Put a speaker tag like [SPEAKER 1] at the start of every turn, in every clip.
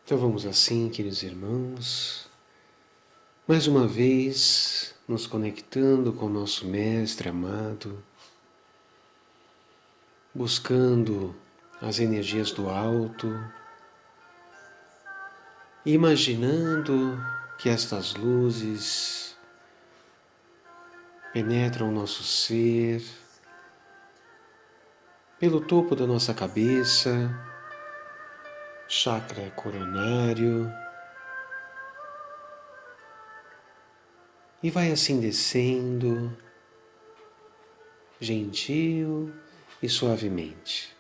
[SPEAKER 1] Então vamos assim, queridos irmãos, mais uma vez nos conectando com o nosso Mestre amado, buscando as energias do alto, imaginando que estas luzes penetram o nosso ser, pelo topo da nossa cabeça, chakra coronário, e vai assim descendo, gentil e suavemente,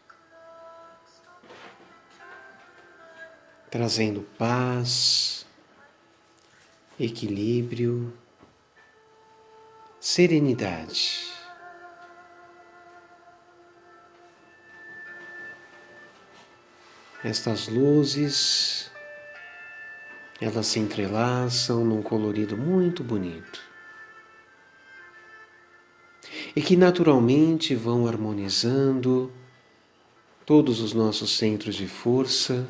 [SPEAKER 1] trazendo paz, equilíbrio, serenidade. Estas luzes, elas se entrelaçam num colorido muito bonito e que naturalmente vão harmonizando todos os nossos centros de força,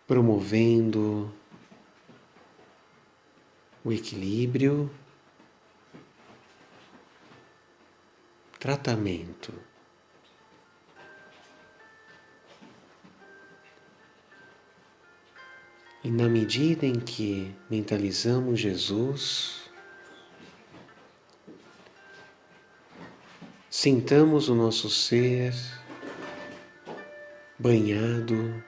[SPEAKER 1] promovendo o equilíbrio, tratamento. E na medida em que mentalizamos Jesus, sintamos o nosso ser banhado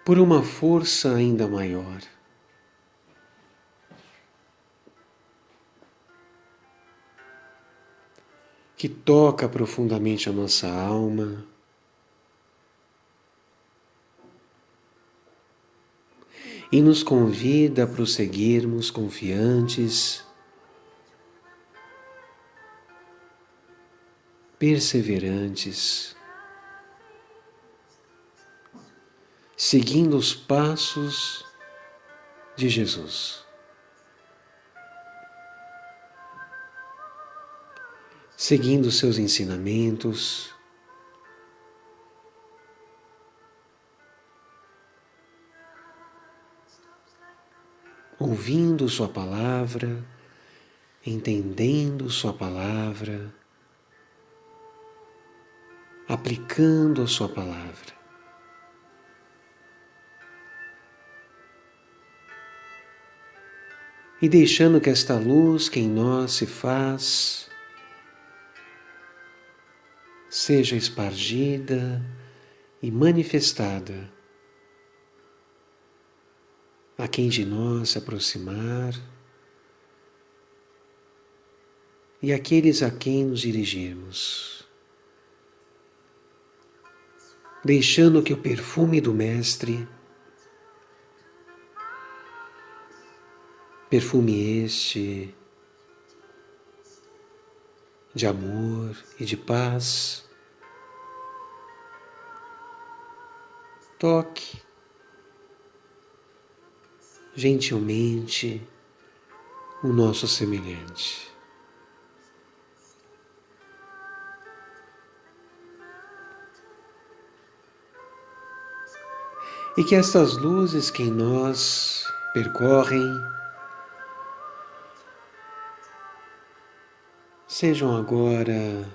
[SPEAKER 1] por uma força ainda maior, que toca profundamente a nossa alma e nos convida a prosseguirmos confiantes, perseverantes, seguindo os passos de Jesus, seguindo os seus ensinamentos, ouvindo sua palavra, entendendo sua palavra, aplicando a sua palavra. E deixando que esta luz que em nós se faz seja espargida e manifestada a quem de nós se aproximar e aqueles a quem nos dirigirmos, deixando que o perfume do Mestre, perfume este de amor e de paz, toque gentilmente o nosso semelhante. E que estas luzes que em nós percorrem sejam agora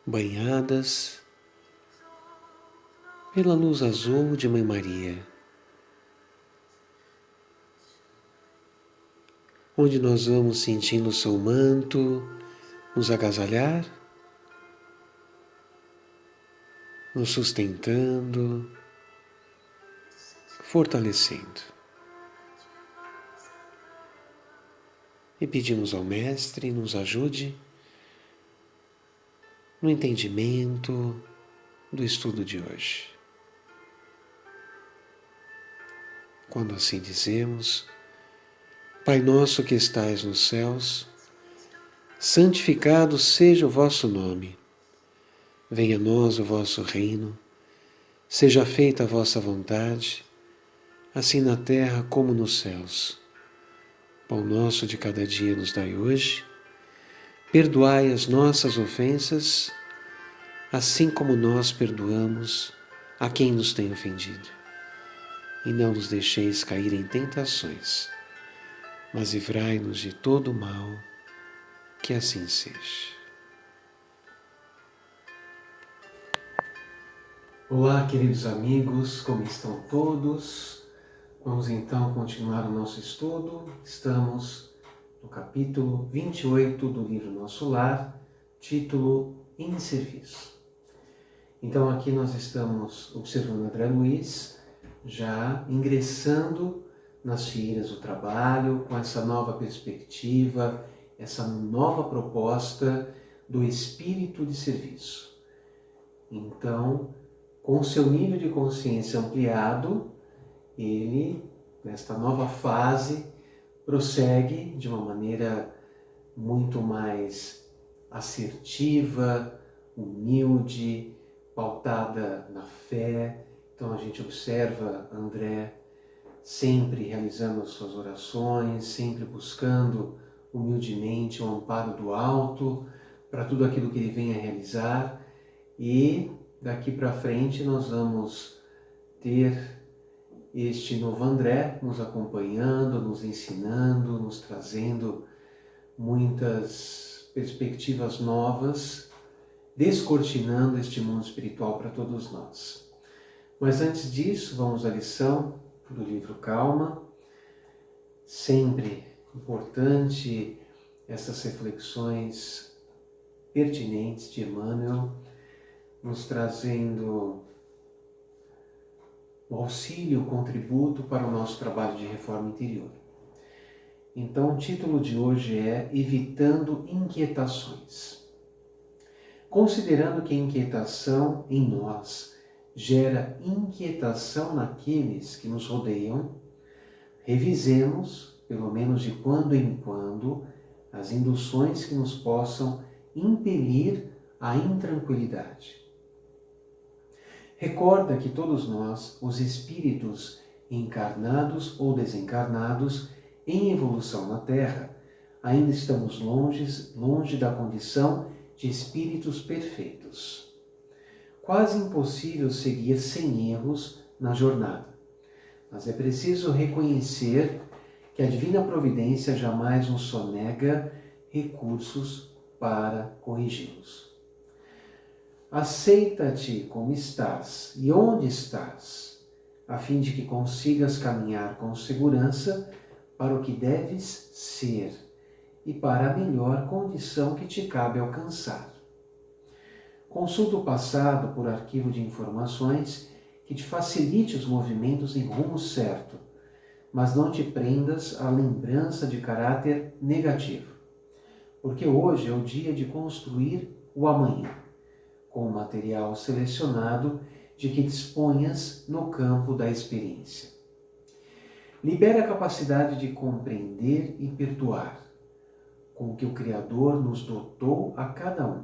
[SPEAKER 1] banhadas pela luz azul de Mãe Maria, onde nós vamos sentindo o seu manto nos agasalhar, nos sustentando, fortalecendo. E pedimos ao Mestre nos ajude no entendimento do estudo de hoje. Quando assim dizemos: Pai nosso que estais nos céus, santificado seja o vosso nome. Venha a nós o vosso reino, seja feita a vossa vontade, assim na terra como nos céus. Pão nosso de cada dia nos dai hoje, Perdoai as nossas ofensas, assim como nós perdoamos a quem nos tem ofendido. E não nos deixeis cair em tentações, mas livrai-nos de todo o mal, que assim seja. Olá, queridos amigos, como estão todos? Vamos então continuar o nosso estudo. Estamos no capítulo 28 do livro Nosso Lar, título Em Serviço. Então aqui nós estamos observando André Luiz, já ingressando nas fileiras do trabalho, com essa nova perspectiva, essa nova proposta do espírito de serviço. Então, com o seu nível de consciência ampliado, ele, nesta nova fase, prossegue de uma maneira muito mais assertiva, humilde, pautada na fé. Então a gente observa André sempre realizando as suas orações, sempre buscando humildemente o amparo do alto para tudo aquilo que ele vem a realizar. E daqui para frente nós vamos ter este novo André nos acompanhando, nos ensinando, nos trazendo muitas perspectivas novas, descortinando este mundo espiritual para todos nós. Mas antes disso, vamos à lição do livro Calma. Sempre importante essas reflexões pertinentes de Emmanuel, nos trazendo o auxílio, o contributo para o nosso trabalho de reforma interior. Então, o título de hoje é Evitando Inquietações. Considerando que a inquietação em nós gera inquietação naqueles que nos rodeiam, revisemos, pelo menos de quando em quando, as induções que nos possam impelir à intranquilidade. Recorda que todos nós, os espíritos encarnados ou desencarnados em evolução na Terra, ainda estamos longe da condição de espíritos perfeitos. Quase impossível seguir sem erros na jornada, mas é preciso reconhecer que a Divina Providência jamais nos sonega recursos para corrigi-los. Aceita-te como estás e onde estás, a fim de que consigas caminhar com segurança para o que deves ser e para a melhor condição que te cabe alcançar. Consulta o passado por arquivo de informações que te facilite os movimentos em rumo certo, mas não te prendas à lembrança de caráter negativo, porque hoje é o dia de construir o amanhã, com o material selecionado de que disponhas no campo da experiência. Libera a capacidade de compreender e perdoar, com que o Criador nos dotou a cada um,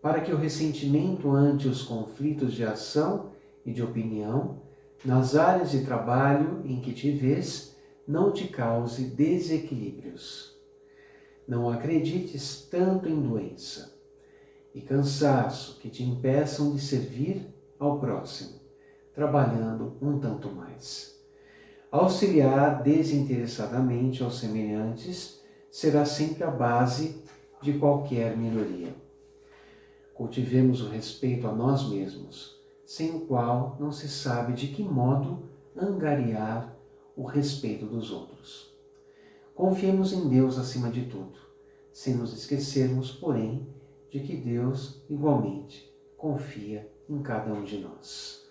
[SPEAKER 1] para que o ressentimento ante os conflitos de ação e de opinião, nas áreas de trabalho em que te vês, não te cause desequilíbrios. Não acredites tanto em doença e cansaço que te impeçam de servir ao próximo, trabalhando um tanto mais. Auxiliar desinteressadamente aos semelhantes será sempre a base de qualquer melhoria. Cultivemos o respeito a nós mesmos, sem o qual não se sabe de que modo angariar o respeito dos outros. Confiemos em Deus acima de tudo, sem nos esquecermos, porém, de que Deus, igualmente, confia em cada um de nós.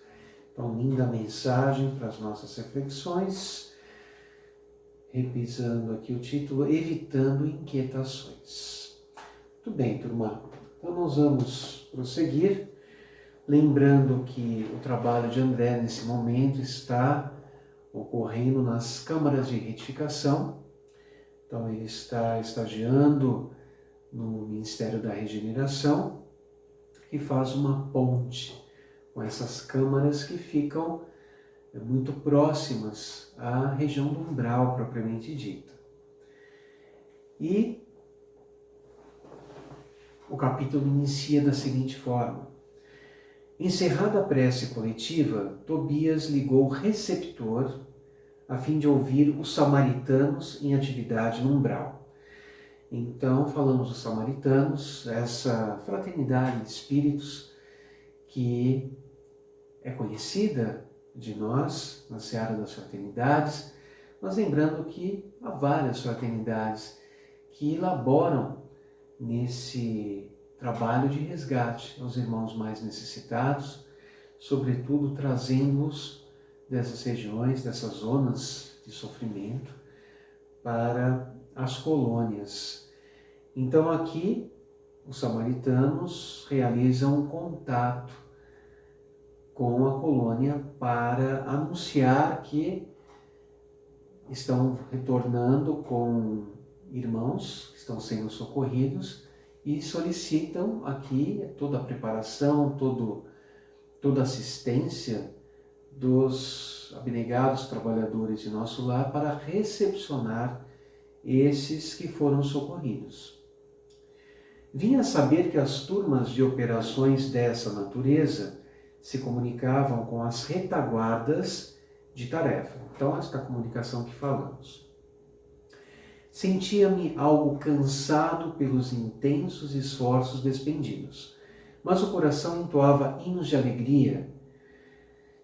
[SPEAKER 1] Então, linda mensagem para as nossas reflexões, repisando aqui o título, Evitando Inquietações. Muito bem, turma. Então, nós vamos prosseguir, lembrando que o trabalho de André, nesse momento, está ocorrendo nas câmaras de retificação. Então, ele está estagiando no Ministério da Regeneração, que faz uma ponte com essas câmaras que ficam muito próximas à região do umbral propriamente dita. E o capítulo inicia da seguinte forma: encerrada a prece coletiva, Tobias ligou o receptor a fim de ouvir os samaritanos em atividade no umbral. Então, falamos dos samaritanos, essa fraternidade de espíritos que é conhecida de nós na seara das fraternidades, mas lembrando que há várias fraternidades que elaboram nesse trabalho de resgate aos irmãos mais necessitados, sobretudo trazendo-os dessas regiões, dessas zonas de sofrimento para as colônias. Então aqui os samaritanos realizam um contato com a colônia para anunciar que estão retornando com irmãos que estão sendo socorridos e solicitam aqui toda a preparação, toda a assistência dos abnegados trabalhadores de nosso lar para recepcionar esses que foram socorridos. Vinha a saber que as turmas de operações dessa natureza se comunicavam com as retaguardas de tarefa. Então, esta comunicação que falamos. Sentia-me algo cansado pelos intensos esforços despendidos, mas o coração entoava hinos de alegria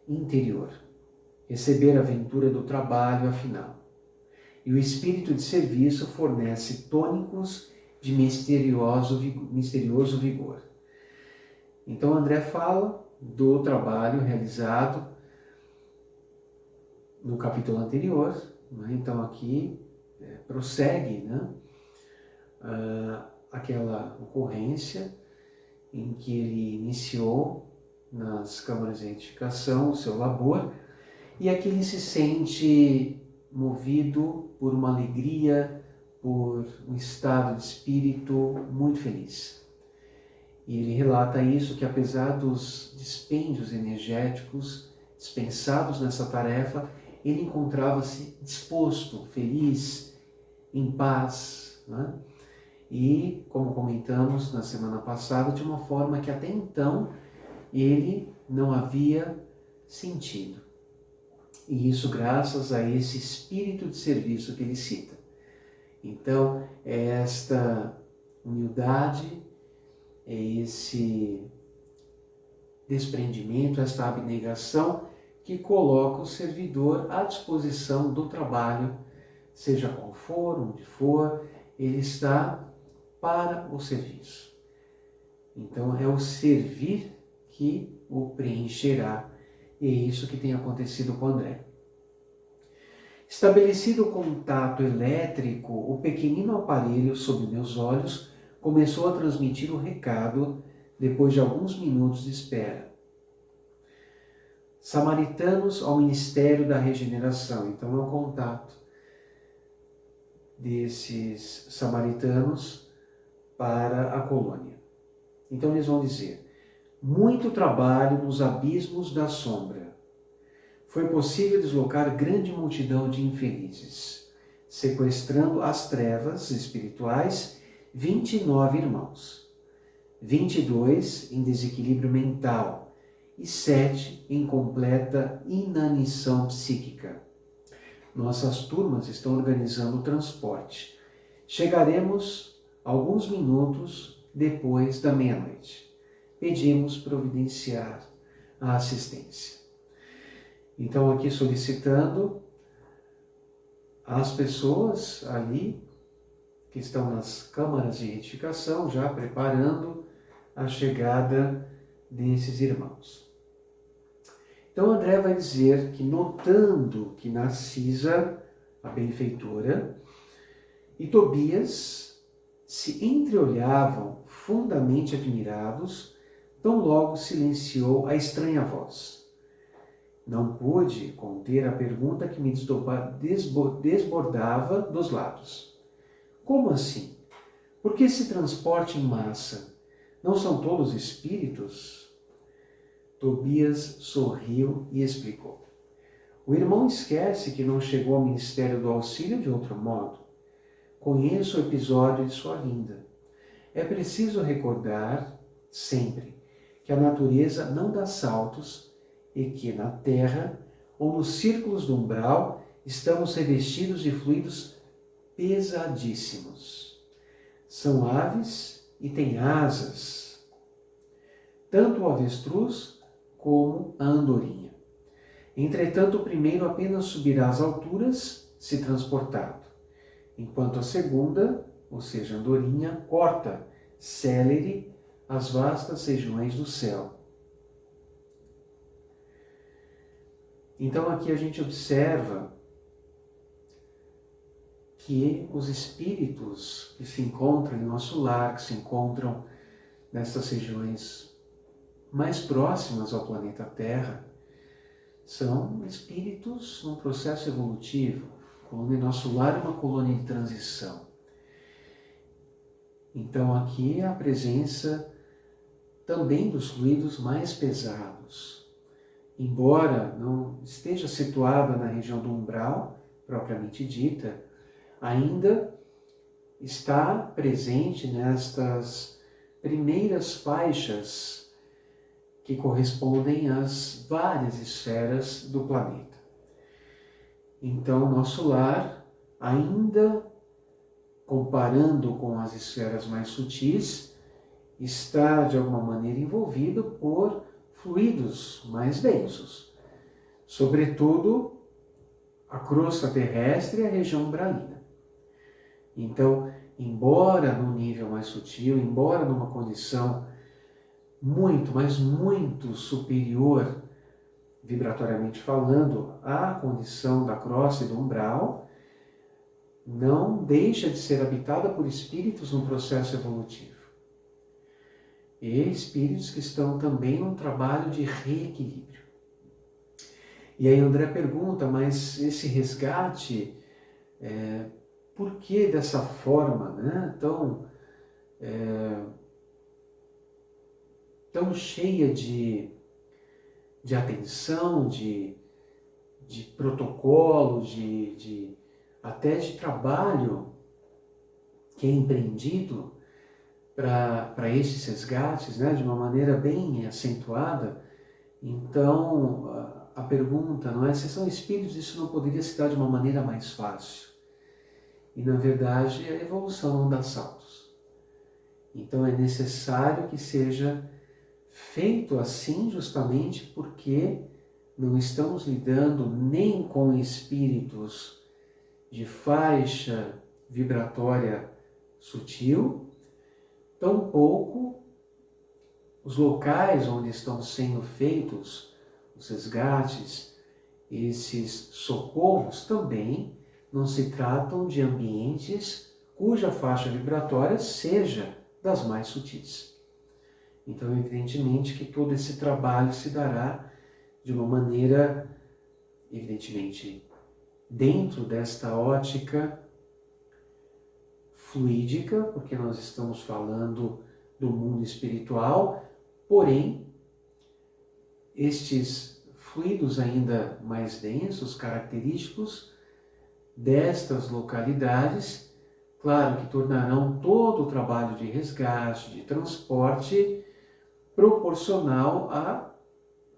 [SPEAKER 1] interior. Receber a aventura do trabalho, afinal. E o espírito de serviço fornece tônicos de misterioso vigor. Então André fala do trabalho realizado no capítulo anterior, né? Então aqui prossegue, né? Aquela ocorrência em que ele iniciou nas câmaras de identificação o seu labor, e aqui ele se sente movido por uma alegria, por um estado de espírito muito feliz. E ele relata isso, que apesar dos dispêndios energéticos dispensados nessa tarefa, ele encontrava-se disposto, feliz, em paz, né? E, como comentamos na semana passada, de uma forma que até então ele não havia sentido. E isso graças a esse espírito de serviço que ele cita. Então, é esta humildade, é esse desprendimento, esta abnegação que coloca o servidor à disposição do trabalho, seja qual for, onde for, ele está para o serviço. Então é o servir que o preencherá, e é isso que tem acontecido com André. Estabelecido o contato elétrico, o pequenino aparelho sob meus olhos começou a transmitir o recado depois de alguns minutos de espera. Samaritanos ao Ministério da Regeneração. Então é o contato desses samaritanos para a colônia. Então eles vão dizer: muito trabalho nos abismos da sombra. Foi possível deslocar grande multidão de infelizes, sequestrando as trevas espirituais 29 irmãos, 22 em desequilíbrio mental e 7 em completa inanição psíquica. Nossas turmas estão organizando o transporte. Chegaremos alguns minutos depois da meia-noite. Pedimos providenciar a assistência. Então, aqui solicitando às pessoas ali que estão nas câmaras de retificação, já preparando a chegada desses irmãos. Então, André vai dizer que, notando que Narcisa, a benfeitora, e Tobias se entreolhavam fundamente admirados, tão logo silenciou a estranha voz. Não pude conter a pergunta que me desbordava dos lábios. Como assim? Por que esse transporte em massa? Não são todos espíritos? Tobias sorriu e explicou. O irmão esquece que não chegou ao Ministério do Auxílio de outro modo. Conheço o episódio de sua vinda. É preciso recordar sempre que a natureza não dá saltos e que na Terra ou nos círculos do umbral estamos revestidos de fluidos pesadíssimos. São aves e têm asas, tanto o avestruz como a andorinha. Entretanto, o primeiro apenas subirá às alturas se transportado, enquanto a segunda, ou seja, a andorinha, corta, célere, as vastas regiões do céu. Então aqui a gente observa que os espíritos que se encontram em nosso lar, que se encontram nessas regiões mais próximas ao planeta Terra, são espíritos num processo evolutivo. A colônia em nosso lar é uma colônia de transição. Então aqui é a presença também dos fluidos mais pesados. Embora não esteja situada na região do umbral, propriamente dita, ainda está presente nestas primeiras faixas que correspondem às várias esferas do planeta. Então, nosso lar, ainda comparando com as esferas mais sutis, está de alguma maneira envolvido por fluidos mais densos, sobretudo a crosta terrestre e a região umbralina. Então, embora no nível mais sutil, embora numa condição muito, mas muito superior, vibratoriamente falando, à condição da crosta e do umbral, não deixa de ser habitada por espíritos num processo evolutivo. E espíritos que estão também num trabalho de reequilíbrio. E aí André pergunta, mas esse resgate, por que dessa forma, né, tão cheia de atenção, de protocolo, até de trabalho que é empreendido para esses resgates, né, de uma maneira bem acentuada? Então, a pergunta, não é, se são espíritos, isso não poderia se dar de uma maneira mais fácil? E, na verdade, a evolução não dá saltos. Então, é necessário que seja feito assim justamente porque não estamos lidando nem com espíritos de faixa vibratória sutil, tampouco os locais onde estão sendo feitos os resgates, esses socorros também não se tratam de ambientes cuja faixa vibratória seja das mais sutis. Então, evidentemente que todo esse trabalho se dará de uma maneira, evidentemente, dentro desta ótica fluídica, porque nós estamos falando do mundo espiritual, porém, estes fluidos ainda mais densos, característicos destas localidades, claro que tornarão todo o trabalho de resgate, de transporte, proporcional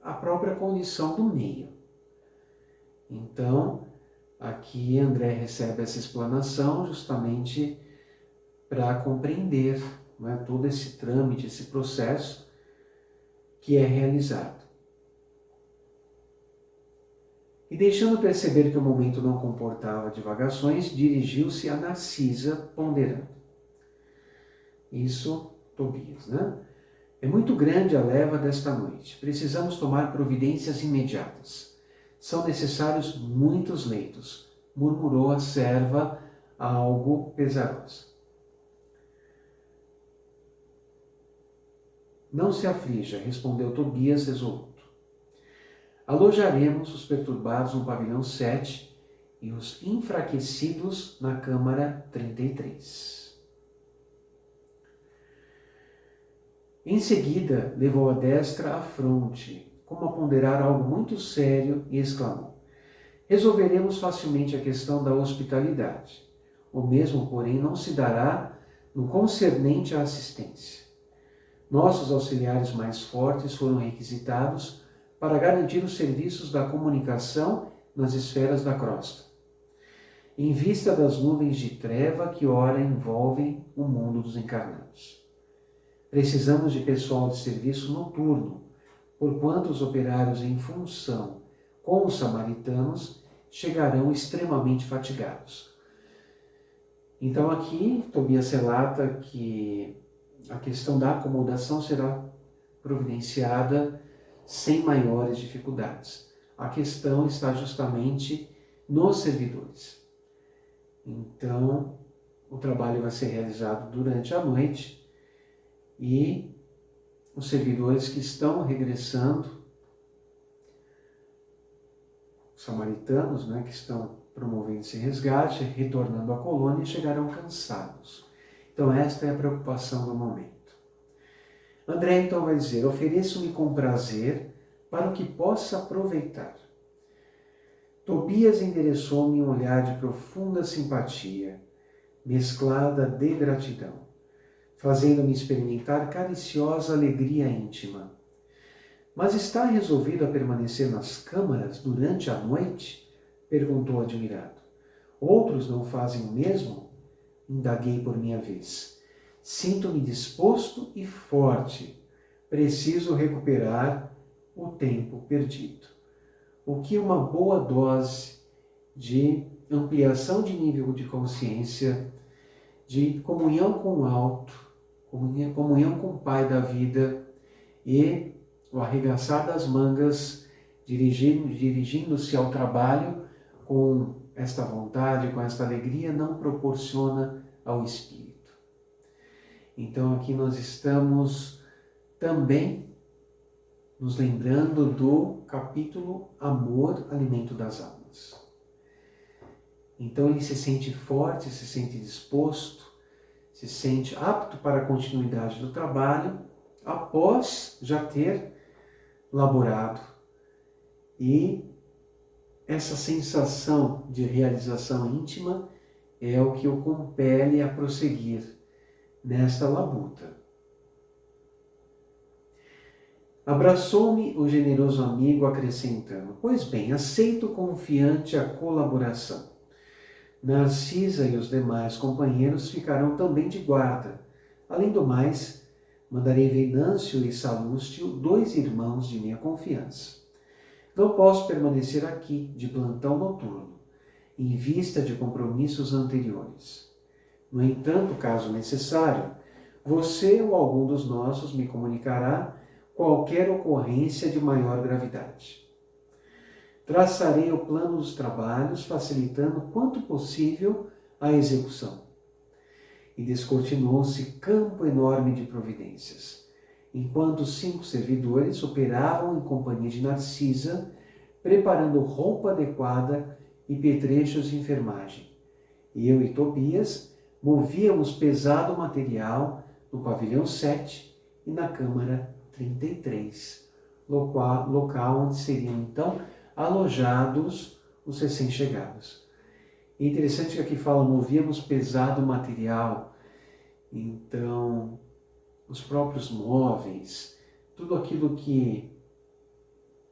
[SPEAKER 1] à própria condição do meio. Então, aqui André recebe essa explanação justamente para compreender, né, todo esse trâmite, esse processo que é realizado. E deixando perceber que o momento não comportava divagações, dirigiu-se a Narcisa, ponderando. Isso, Tobias, né? É muito grande a leva desta noite. Precisamos tomar providências imediatas. São necessários muitos leitos, murmurou a serva, algo pesarosa. Não se aflija, respondeu Tobias resoluto. Alojaremos os perturbados no pavilhão 7 e os enfraquecidos na câmara 33. Em seguida, levou a destra à fronte, como a ponderar algo muito sério, e exclamou: resolveremos facilmente a questão da hospitalidade. O mesmo, porém, não se dará no concernente à assistência. Nossos auxiliares mais fortes foram requisitados para garantir os serviços da comunicação nas esferas da crosta, em vista das nuvens de treva que ora envolvem o mundo dos encarnados. Precisamos de pessoal de serviço noturno, porquanto os operários em função com os samaritanos chegarão extremamente fatigados. Então aqui, Tobias relata que a questão da acomodação será providenciada sem maiores dificuldades. A questão está justamente nos servidores. Então, o trabalho vai ser realizado durante a noite e os servidores que estão regressando, os samaritanos, que estão promovendo esse resgate, retornando à colônia, chegarão cansados. Então esta é a preocupação do momento. André então vai dizer: ofereço-me com prazer para o que possa aproveitar. Tobias endereçou-me um olhar de profunda simpatia, mesclada de gratidão, fazendo-me experimentar cariciosa alegria íntima. Mas está resolvido a permanecer nas câmaras durante a noite? Perguntou admirado. Outros não fazem o mesmo? Indaguei por minha vez. Sinto-me disposto e forte. Preciso recuperar o tempo perdido. O que uma boa dose de ampliação de nível de consciência, de comunhão com o alto, comunhão com o Pai da vida e o arregaçar das mangas, dirigindo-se ao trabalho com esta vontade, com esta alegria, não proporciona ao espírito. Então aqui nós estamos também nos lembrando do capítulo Amor, Alimento das Almas. Então ele se sente forte, se sente disposto, se sente apto para a continuidade do trabalho, após já ter laborado. E essa sensação de realização íntima é o que o compele a prosseguir nesta labuta. Abraçou-me o generoso amigo, acrescentando: pois bem, aceito confiante a colaboração. Narcisa e os demais companheiros ficarão também de guarda. Além do mais, mandarei Venâncio e Salústio, 2 irmãos de minha confiança. Não posso permanecer aqui de plantão noturno, em vista de compromissos anteriores. No entanto, caso necessário, você ou algum dos nossos me comunicará qualquer ocorrência de maior gravidade. Traçarei o plano dos trabalhos, facilitando quanto possível a execução. E descortinou-se campo enorme de providências, enquanto 5 servidores operavam em companhia de Narcisa, preparando roupa adequada e petrechos de enfermagem. Eu e Tobias movíamos pesado material no pavilhão 7 e na câmara 33, local onde seriam então alojados os recém-chegados. É interessante que aqui fala, movíamos pesado material. Então, os próprios móveis, tudo aquilo que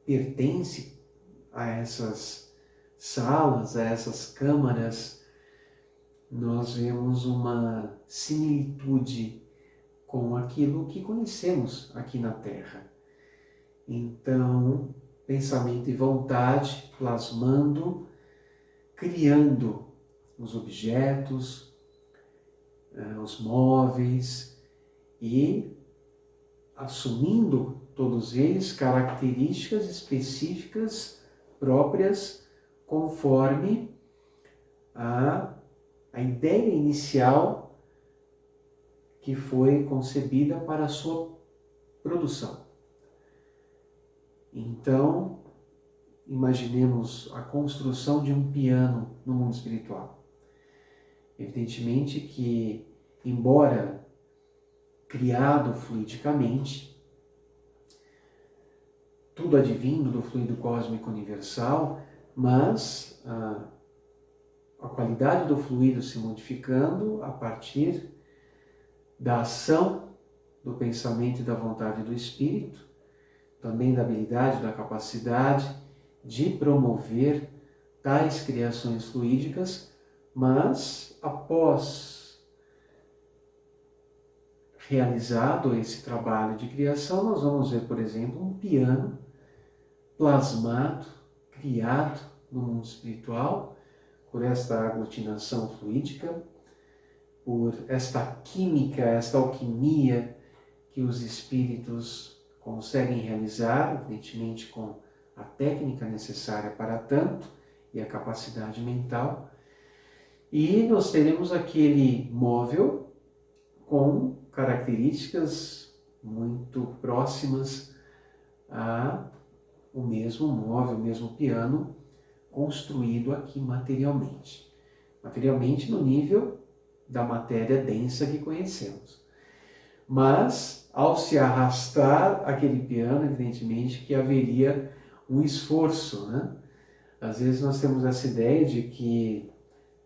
[SPEAKER 1] pertence a essas salas, a essas câmaras, nós vemos uma similitude com aquilo que conhecemos aqui na Terra. Então, pensamento e vontade plasmando, criando os objetos, os móveis e assumindo todos eles características específicas próprias conforme a ideia inicial que foi concebida para a sua produção. Então, imaginemos a construção de um piano no mundo espiritual. Evidentemente que, embora criado fluidicamente, tudo advindo do fluido cósmico universal, mas a qualidade do fluido se modificando a partir da ação, do pensamento e da vontade do espírito, também da habilidade, da capacidade de promover tais criações fluídicas, mas após realizado esse trabalho de criação, nós vamos ver, por exemplo, um piano plasmado, criado no mundo espiritual, por esta aglutinação fluídica, por esta química, esta alquimia que os espíritos conseguem realizar, evidentemente com a técnica necessária para tanto e a capacidade mental. E nós teremos aquele móvel com características muito próximas ao mesmo móvel, o mesmo piano construído aqui materialmente. Materialmente no nível da matéria densa que conhecemos. Mas, ao se arrastar aquele piano, evidentemente que haveria um esforço, né? Às vezes nós temos essa ideia de que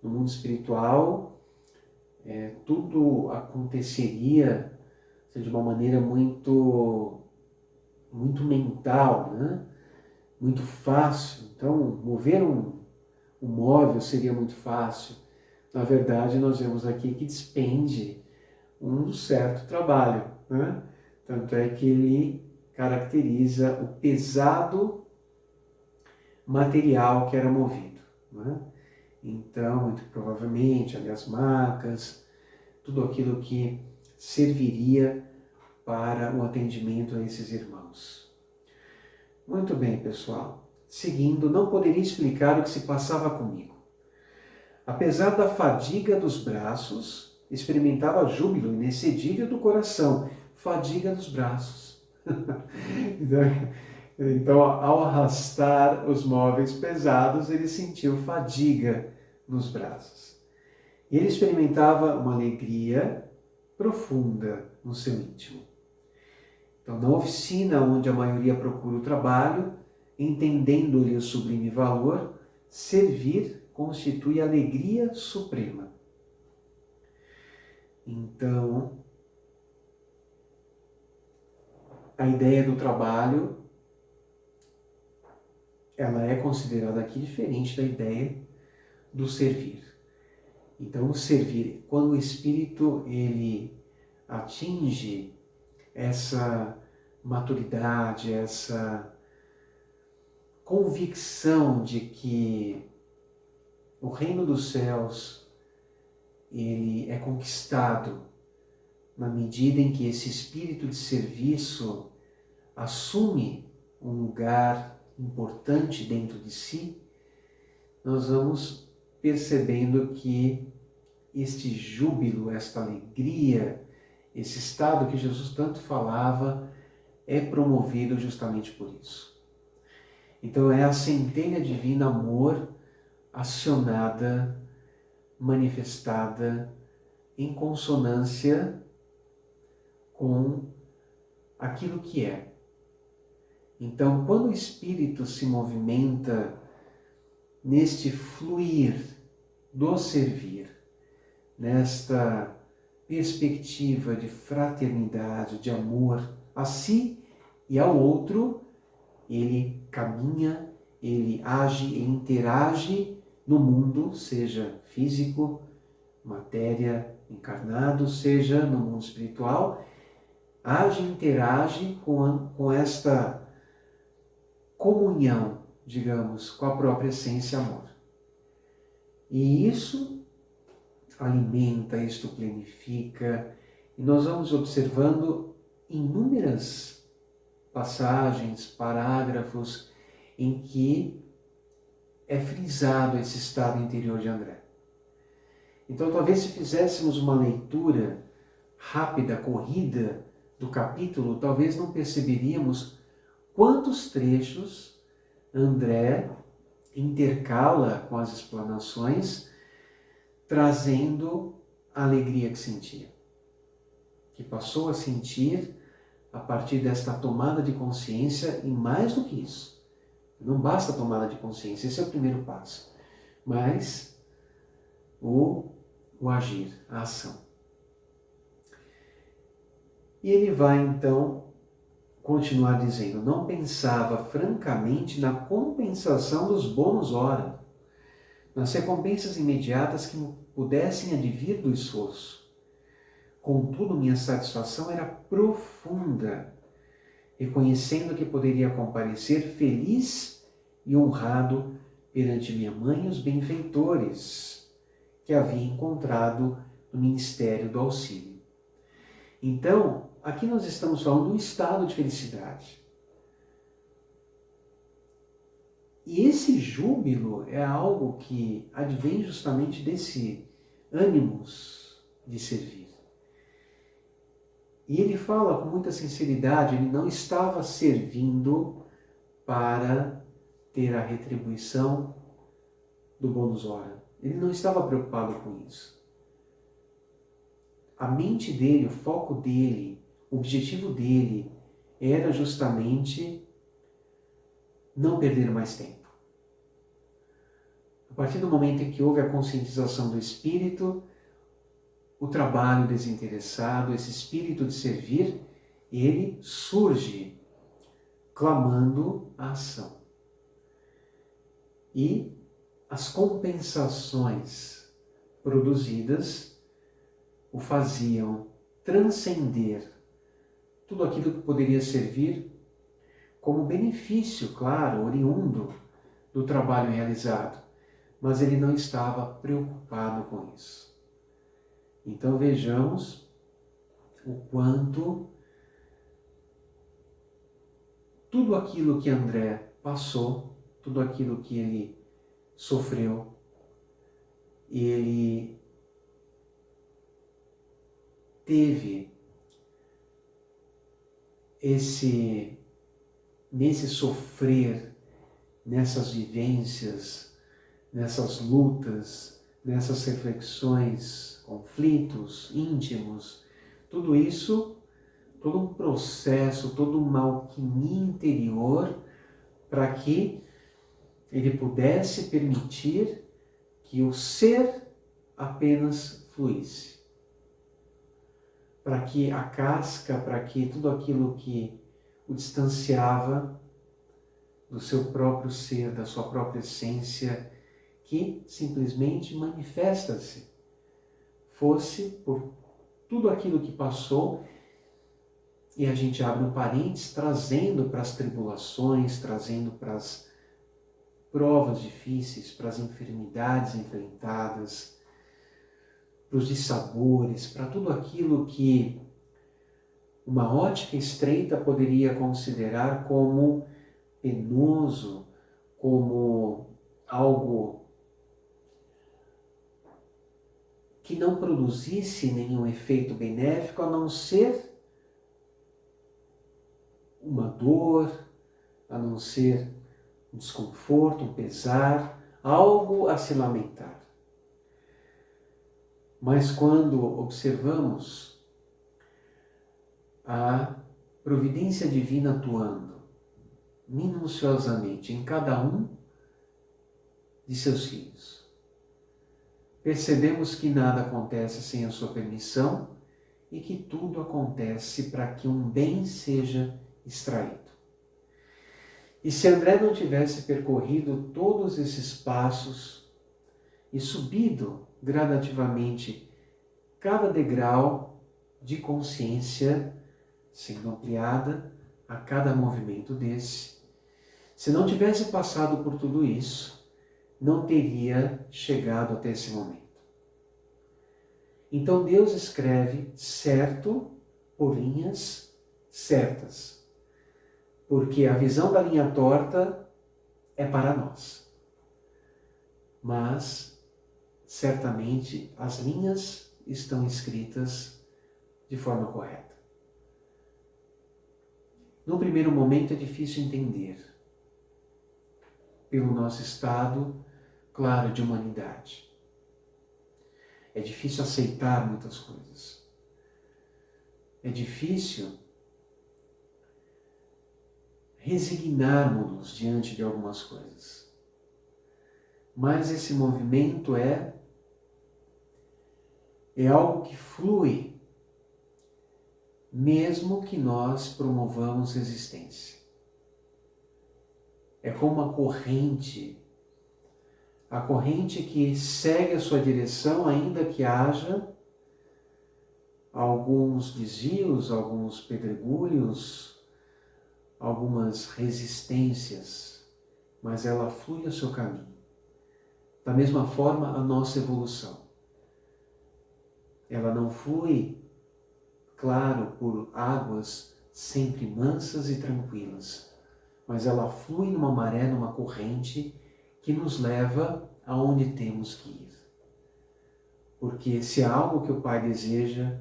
[SPEAKER 1] no mundo espiritual tudo aconteceria de uma maneira muito mental, né? Muito fácil. Então, mover um móvel seria muito fácil. Na verdade, nós vemos aqui que despende um certo trabalho, né? Tanto é que ele caracteriza o pesado material que era movido, né? Então, muito provavelmente, ali as macas, tudo aquilo que serviria para o atendimento a esses irmãos. Muito bem, pessoal. Seguindo, não poderia explicar o que se passava comigo. Apesar da fadiga dos braços, experimentava júbilo inexcedível do coração. Fadiga dos braços. Então, ao arrastar os móveis pesados, ele sentiu fadiga nos braços. E ele experimentava uma alegria profunda no seu íntimo. Então, na oficina onde a maioria procura o trabalho, entendendo-lhe o sublime valor, servir constitui alegria suprema. Então, a ideia do trabalho, ela é considerada aqui diferente da ideia do servir. Então, o servir, quando o espírito ele atinge essa maturidade, essa convicção de que o reino dos céus ele é conquistado na medida em que esse espírito de serviço assume um lugar importante dentro de si, nós vamos percebendo que este júbilo, esta alegria, esse estado que Jesus tanto falava, é promovido justamente por isso. Então é a centelha divina amor acionada, manifestada em consonância com aquilo que é. Então, quando o espírito se movimenta neste fluir do servir, nesta perspectiva de fraternidade, de amor a si e ao outro, ele caminha, ele age e interage no mundo, seja físico, matéria, encarnado, seja no mundo espiritual, age e interage com esta comunhão, digamos, com a própria essência amor. E isso alimenta, isto planifica, e nós vamos observando inúmeras passagens, parágrafos em que é frisado esse estado interior de André. Então, talvez se fizéssemos uma leitura rápida, corrida do capítulo, talvez não perceberíamos quantos trechos André intercala com as explanações, trazendo a alegria que sentia, que passou a sentir a partir desta tomada de consciência, e mais do que isso, não basta a tomada de consciência, esse é o primeiro passo, mas o agir, a ação. E ele vai então continuar dizendo: não pensava francamente na compensação dos bônus hora, nas recompensas imediatas que pudessem advir do esforço. Contudo, minha satisfação era profunda, reconhecendo que poderia comparecer feliz e honrado perante minha mãe e os benfeitores que havia encontrado no ministério do auxílio. Então, aqui nós estamos falando do estado de felicidade. E esse júbilo é algo que advém justamente desse ânimos de servir. E ele fala com muita sinceridade, ele não estava servindo para ter a retribuição do bônus hora. Ele não estava preocupado com isso. A mente dele, o foco dele, o objetivo dele era justamente não perder mais tempo. A partir do momento em que houve a conscientização do espírito, o trabalho desinteressado, esse espírito de servir, ele surge clamando a ação. E as compensações produzidas o faziam transcender tudo aquilo que poderia servir como benefício, claro, oriundo do trabalho realizado, mas ele não estava preocupado com isso. Então vejamos o quanto tudo aquilo que André passou, tudo aquilo que ele sofreu, ele teve nesse sofrer, nessas vivências, nessas lutas, nessas reflexões, conflitos íntimos, tudo isso, todo um processo, toda uma alquimia interior para que ele pudesse permitir que o ser apenas fluísse. Para que a casca, para que tudo aquilo que o distanciava do seu próprio ser, da sua própria essência, que simplesmente manifesta-se, fosse por tudo aquilo que passou, e a gente abre um parênteses, trazendo para as tribulações, trazendo para as provas difíceis, para as enfermidades enfrentadas, para os dissabores, para tudo aquilo que uma ótica estreita poderia considerar como penoso, como algo que não produzisse nenhum efeito benéfico, a não ser uma dor, a não ser um desconforto, um pesar, algo a se lamentar. Mas quando observamos a providência divina atuando minuciosamente em cada um de seus filhos, percebemos que nada acontece sem a sua permissão e que tudo acontece para que um bem seja extraído. E se André não tivesse percorrido todos esses passos e subido gradativamente cada degrau de consciência, sendo ampliada a cada movimento desse, se não tivesse passado por tudo isso, não teria chegado até esse momento. Então Deus escreve certo por linhas certas, porque a visão da linha torta é para nós. Mas, certamente, as linhas estão escritas de forma correta. No primeiro momento é difícil entender, pelo nosso estado, claro, de humanidade. É difícil aceitar muitas coisas. É difícil resignarmos-nos diante de algumas coisas. Mas esse movimento é algo que flui mesmo que nós promovamos resistência. É como uma corrente, a corrente que segue a sua direção, ainda que haja alguns desvios, alguns pedregulhos, algumas resistências, mas ela flui ao seu caminho. Da mesma forma, a nossa evolução. Ela não flui, claro, por águas sempre mansas e tranquilas, mas ela flui numa maré, numa corrente que nos leva aonde temos que ir. Porque se há algo que o Pai deseja,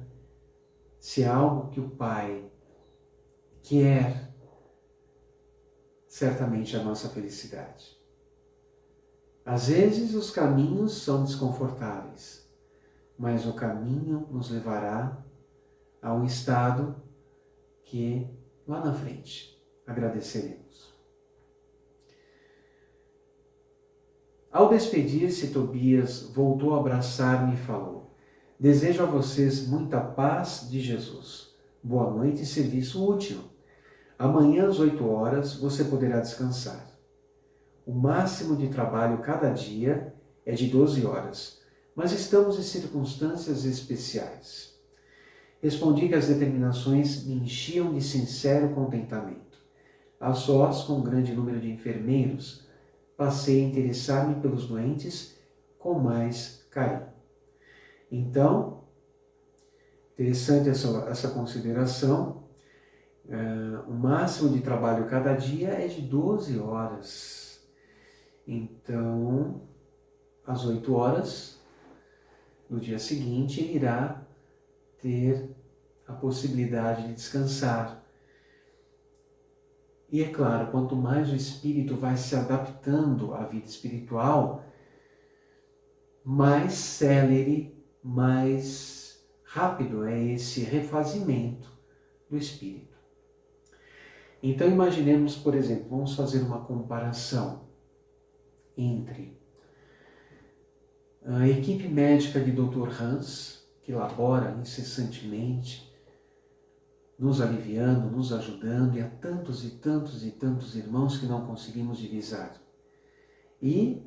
[SPEAKER 1] se há algo que o Pai quer, certamente a nossa felicidade. Às vezes os caminhos são desconfortáveis, mas o caminho nos levará a um estado que lá na frente agradeceremos. Ao despedir-se, Tobias voltou a abraçar-me e falou: desejo a vocês muita paz de Jesus. Boa noite e serviço útil. Amanhã às 8 horas você poderá descansar. O máximo de trabalho cada dia é de 12 horas, mas estamos em circunstâncias especiais. Respondi que as determinações me enchiam de sincero contentamento. A sós, com um grande número de enfermeiros, passei a interessar-me pelos doentes com mais carinho. Então, interessante essa consideração, o máximo de trabalho cada dia é de 12 horas. Então, às 8 horas, no dia seguinte, ele irá ter a possibilidade de descansar. E é claro, quanto mais o espírito vai se adaptando à vida espiritual, mais célere, mais rápido é esse refazimento do espírito. Então imaginemos, por exemplo, vamos fazer uma comparação entre a equipe médica de Dr. Hans, que labora incessantemente, nos aliviando, nos ajudando, e há tantos e tantos e tantos irmãos que não conseguimos divisar. E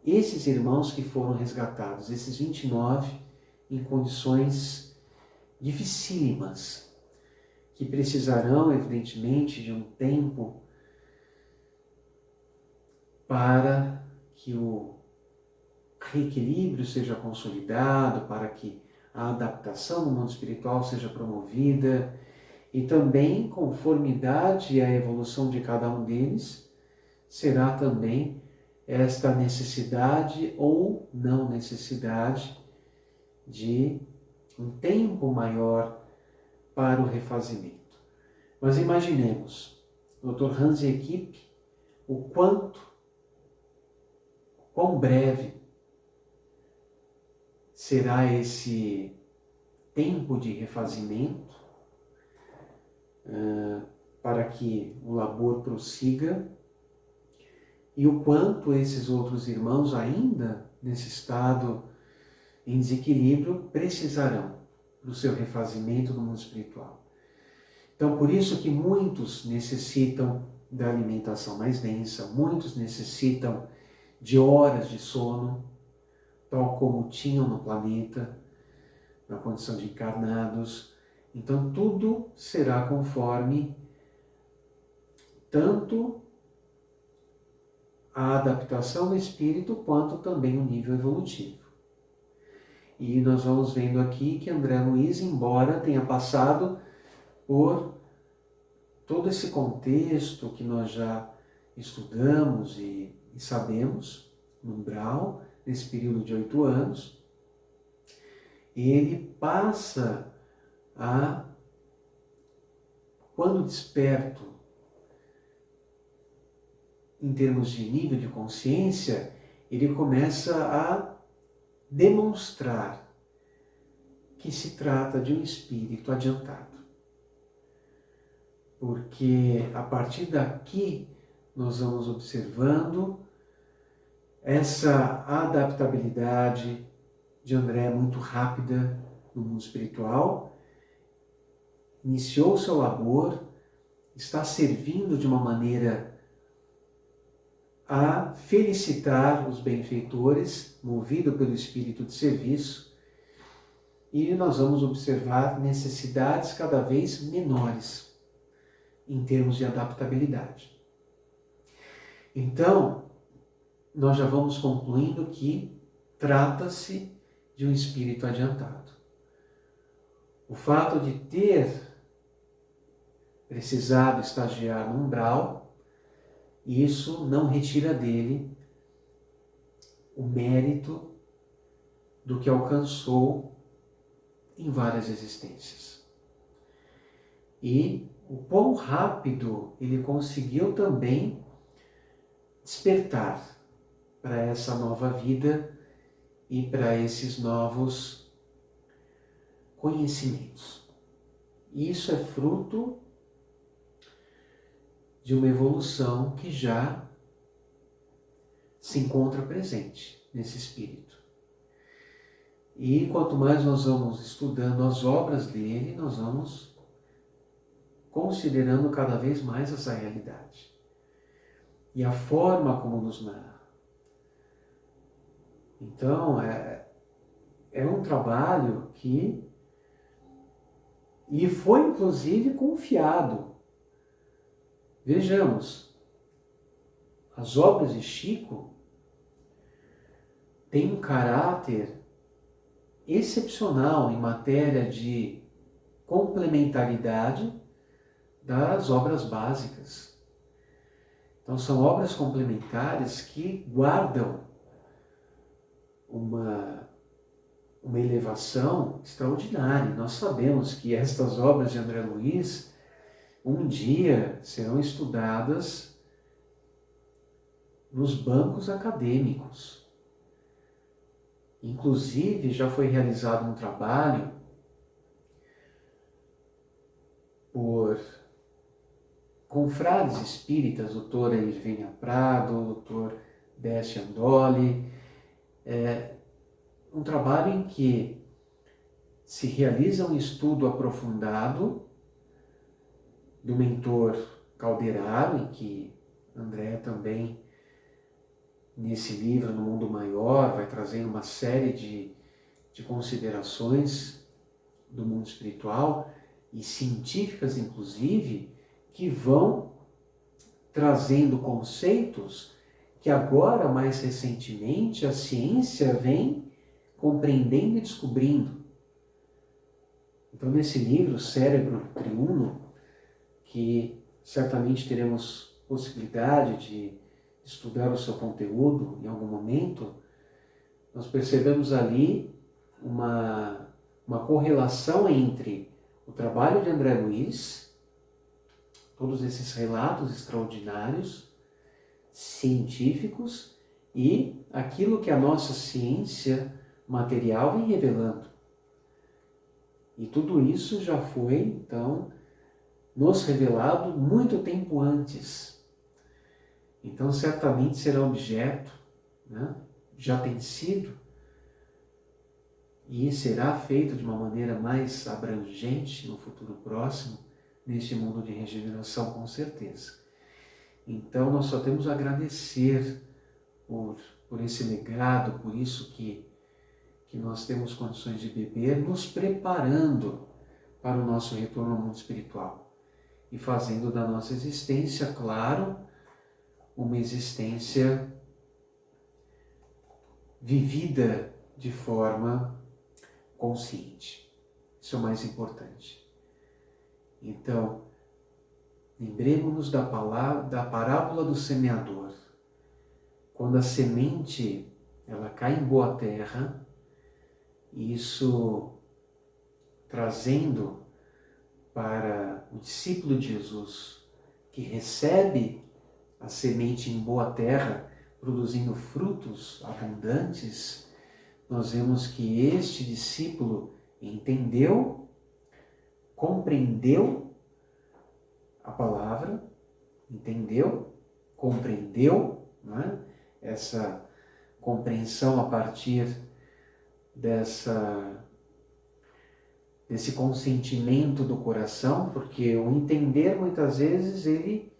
[SPEAKER 1] esses irmãos que foram resgatados, esses 29, em condições dificílimas, que precisarão, evidentemente, de um tempo para que o reequilíbrio seja consolidado, para que a adaptação no mundo espiritual seja promovida, e também, conformidade à evolução de cada um deles, será também esta necessidade ou não necessidade de um tempo maior para o refazimento. Mas imaginemos, Dr. Hans e equipe, quão breve será esse tempo de refazimento para que o labor prossiga, e o quanto esses outros irmãos, ainda nesse estado em desequilíbrio, precisarão do seu refazimento no mundo espiritual. Então, por isso que muitos necessitam da alimentação mais densa, muitos necessitam de horas de sono, tal como tinham no planeta, na condição de encarnados. Então, tudo será conforme tanto a adaptação do espírito, quanto também o nível evolutivo. E nós vamos vendo aqui que André Luiz, embora tenha passado por todo esse contexto que nós já estudamos e sabemos, no umbral, nesse período de 8 anos, ele passa a, quando desperto, em termos de nível de consciência, ele começa a demonstrar que se trata de um espírito adiantado. Porque a partir daqui nós vamos observando essa adaptabilidade de André muito rápida no mundo espiritual, iniciou seu labor, está servindo de uma maneira a felicitar os benfeitores, movido pelo espírito de serviço, e nós vamos observar necessidades cada vez menores em termos de adaptabilidade. Então, nós já vamos concluindo que trata-se de um espírito adiantado. O fato de ter precisado estagiar no umbral, isso não retira dele o mérito do que alcançou em várias existências. E o quão rápido ele conseguiu também despertar para essa nova vida e para esses novos conhecimentos. Isso é fruto de uma evolução que já se encontra presente nesse espírito. E quanto mais nós vamos estudando as obras dele, nós vamos considerando cada vez mais essa realidade. E a forma como nos narra. Então, é um trabalho que lhe foi, inclusive, confiado. Vejamos, as obras de Chico têm um caráter excepcional em matéria de complementaridade das obras básicas. Então, são obras complementares que guardam uma elevação extraordinária. Nós sabemos que estas obras de André Luiz um dia serão estudadas nos bancos acadêmicos. Inclusive, já foi realizado um trabalho por confrades espíritas, doutora Irvênia Prado, doutor Décio Andoli, um trabalho em que se realiza um estudo aprofundado do mentor Calderaro, em que André também, nesse livro, No Mundo Maior, vai trazendo uma série de considerações do mundo espiritual e científicas, inclusive, que vão trazendo conceitos que agora, mais recentemente, a ciência vem compreendendo e descobrindo. Então, nesse livro, Cérebro Triuno, que certamente teremos possibilidade de estudar o seu conteúdo em algum momento, nós percebemos ali uma correlação entre o trabalho de André Luiz, todos esses relatos extraordinários, científicos, e aquilo que a nossa ciência material vem revelando. E tudo isso já foi, então, nos revelado muito tempo antes. Então, certamente será objeto, né? Já tem sido, e será feito de uma maneira mais abrangente no futuro próximo, neste mundo de regeneração, com certeza. Então, nós só temos a agradecer por esse legado, por isso que nós temos condições de beber, nos preparando para o nosso retorno ao mundo espiritual e fazendo da nossa existência, claro, uma existência vivida de forma consciente. Isso é o mais importante. Então, lembremos-nos da parábola do semeador. Quando a semente ela cai em boa terra, isso trazendo para o discípulo de Jesus, que recebe a semente em boa terra, produzindo frutos abundantes, nós vemos que este discípulo entendeu, compreendeu a palavra, entendeu, compreendeu, não é? Essa compreensão a partir dessa desse consentimento do coração, porque o entender muitas vezes ele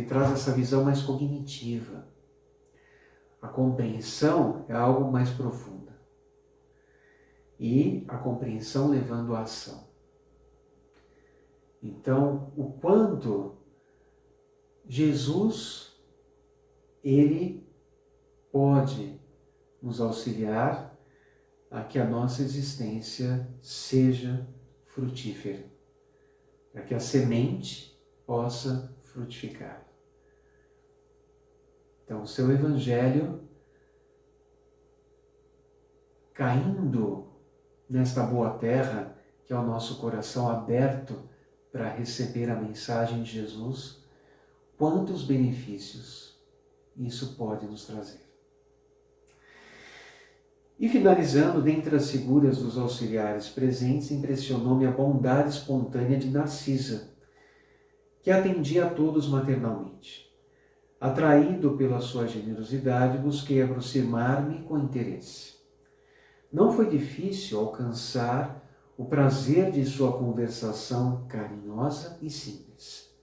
[SPEAKER 1] traz essa visão mais cognitiva. A compreensão é algo mais profunda. E a compreensão levando à ação. Então, o quanto Jesus, ele pode nos auxiliar a que a nossa existência seja frutífera, para que a semente possa frutificar. Então, o seu Evangelho, caindo nesta boa terra, que é o nosso coração aberto para receber a mensagem de Jesus, quantos benefícios isso pode nos trazer. E finalizando, dentre as figuras dos auxiliares presentes, impressionou-me a bondade espontânea de Narcisa, que atendia a todos maternalmente. Atraído pela sua generosidade, busquei aproximar-me com interesse. Não foi difícil alcançar o prazer de sua conversação carinhosa e simples.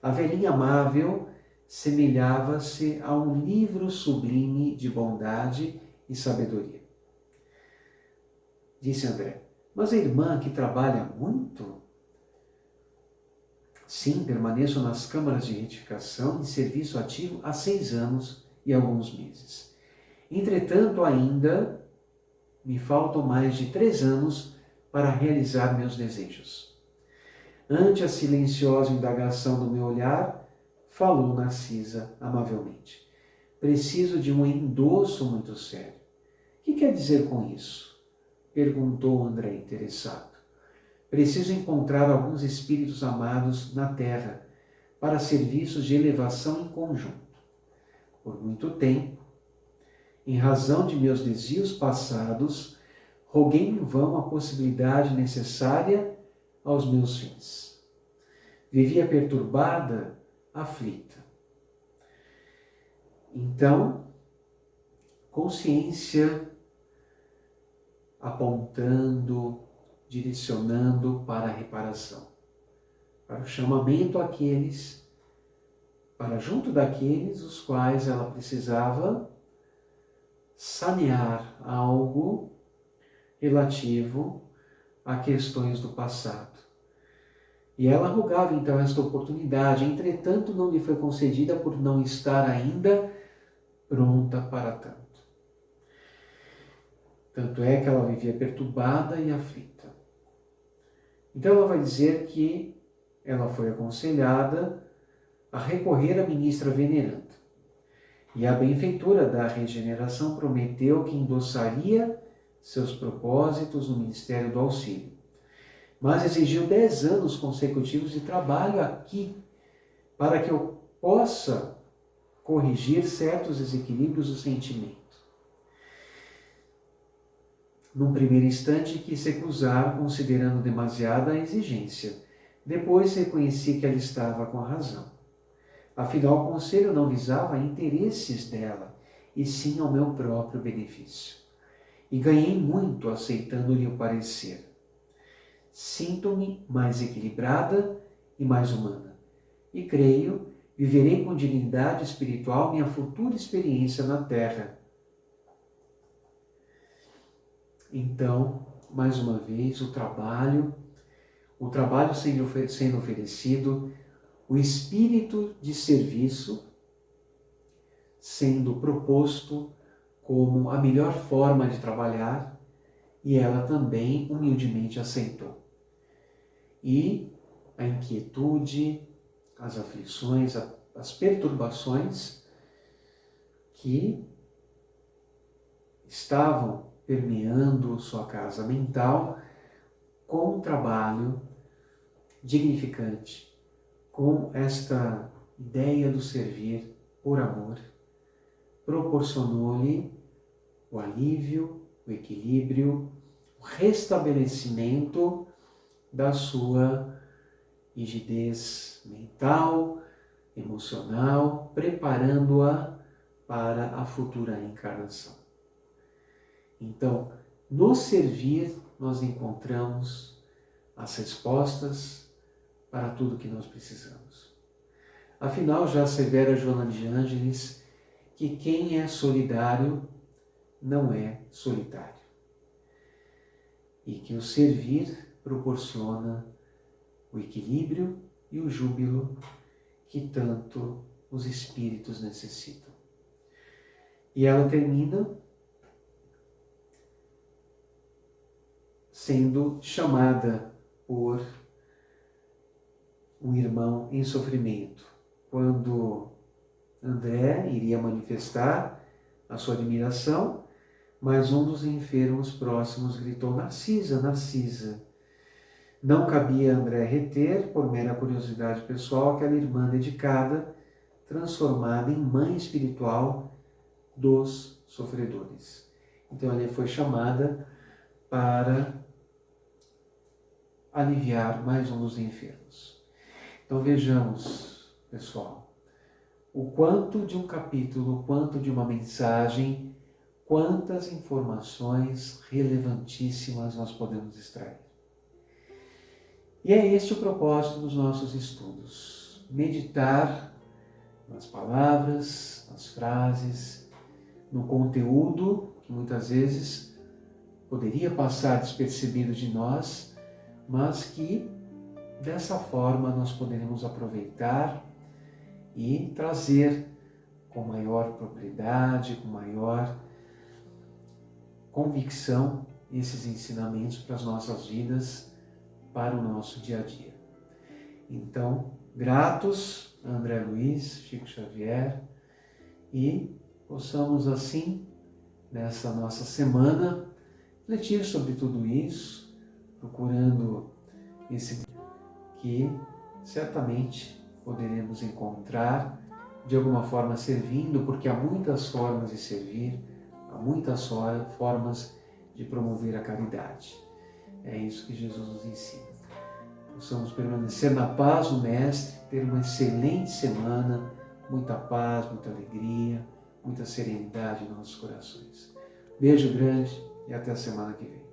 [SPEAKER 1] A velhinha amável semelhava-se a um livro sublime de bondade e sabedoria. Disse André: mas a irmã que trabalha muito? Sim, permaneço nas câmaras de retificação em serviço ativo há 6 anos e alguns meses. Entretanto, ainda me faltam mais de 3 anos para realizar meus desejos. Ante a silenciosa indagação do meu olhar, falou Narcisa amavelmente: preciso de um endosso muito sério. O que quer dizer com isso? Perguntou André interessado. Preciso encontrar alguns espíritos amados na terra para serviços de elevação em conjunto. Por muito tempo, em razão de meus desvios passados, roguei em vão a possibilidade necessária aos meus fins. Vivia perturbada, aflita. Então, consciência apontando, direcionando para a reparação, para o chamamento àqueles, para junto daqueles os quais ela precisava sanear algo relativo a questões do passado. E ela rogava então esta oportunidade, entretanto não lhe foi concedida por não estar ainda pronta para tanto. Tanto é que ela vivia perturbada e aflita. Então ela vai dizer que ela foi aconselhada a recorrer à ministra veneranda. E a benfeitora da regeneração prometeu que endossaria seus propósitos no Ministério do Auxílio. Mas exigiu 10 anos consecutivos de trabalho aqui para que eu possa corrigir certos desequilíbrios do sentimento. Num primeiro instante quis recusar, considerando demasiada a exigência. Depois reconheci que ela estava com a razão. Afinal, o conselho não visava interesses dela, e sim ao meu próprio benefício. E ganhei muito aceitando-lhe o parecer. Sinto-me mais equilibrada e mais humana. E creio, viverei com dignidade espiritual minha futura experiência na Terra. Então, mais uma vez, o trabalho sendo oferecido, o espírito de serviço sendo proposto como a melhor forma de trabalhar, e ela também humildemente aceitou. E a inquietude, as aflições, as perturbações que estavam permeando sua casa mental, com um trabalho dignificante, com esta ideia do servir por amor, proporcionou-lhe o alívio, o equilíbrio, o restabelecimento da sua rigidez mental, emocional, preparando-a para a futura encarnação. Então, no servir, nós encontramos as respostas para tudo que nós precisamos. Afinal, já assevera Joana de Ângeles que quem é solidário não é solitário. E que o servir proporciona o equilíbrio e o júbilo que tanto os espíritos necessitam. E ela termina sendo chamada por um irmão em sofrimento, quando André iria manifestar a sua admiração, mas um dos enfermos próximos gritou: Narcisa, Narcisa. Não cabia a André reter, por mera curiosidade pessoal, aquela irmã dedicada, transformada em mãe espiritual dos sofredores. Então ela foi chamada para aliviar mais um dos enfermos. Então vejamos, pessoal, o quanto de um capítulo, o quanto de uma mensagem, quantas informações relevantíssimas nós podemos extrair. E é este o propósito dos nossos estudos: meditar nas palavras, nas frases, no conteúdo que muitas vezes poderia passar despercebido de nós, mas que dessa forma nós poderemos aproveitar e trazer com maior propriedade, com maior convicção esses ensinamentos para as nossas vidas, para o nosso dia a dia. Então, gratos a André Luiz, Chico Xavier, e possamos assim, nessa nossa semana, refletir sobre tudo isso, procurando esse que certamente poderemos encontrar de alguma forma servindo, porque há muitas formas de servir, há muitas formas de promover a caridade. É isso que Jesus nos ensina. Possamos permanecer na paz do Mestre, ter uma excelente semana, muita paz, muita alegria, muita serenidade em nossos corações. Beijo grande e até a semana que vem.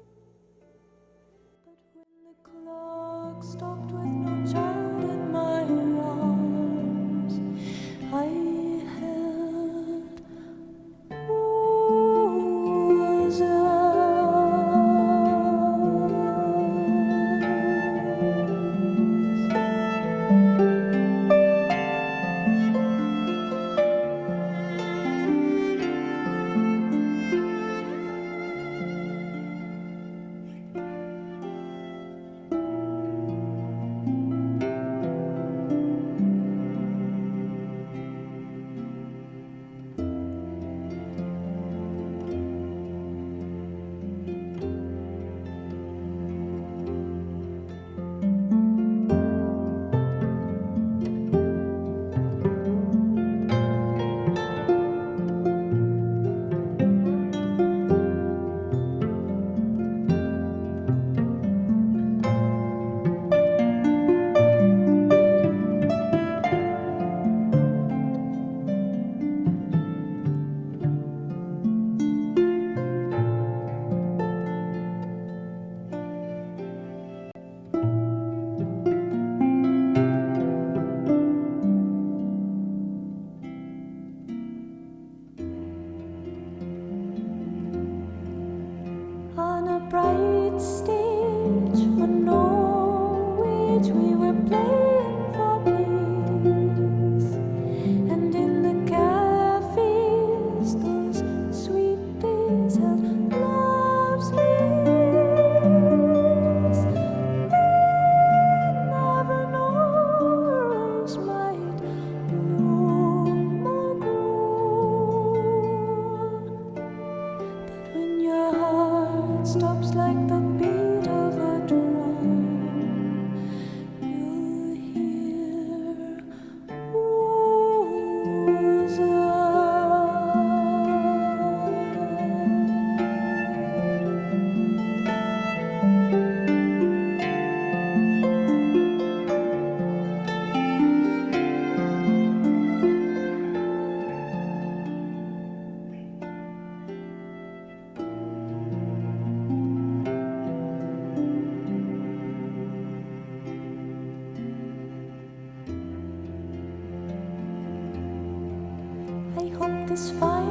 [SPEAKER 2] this fire.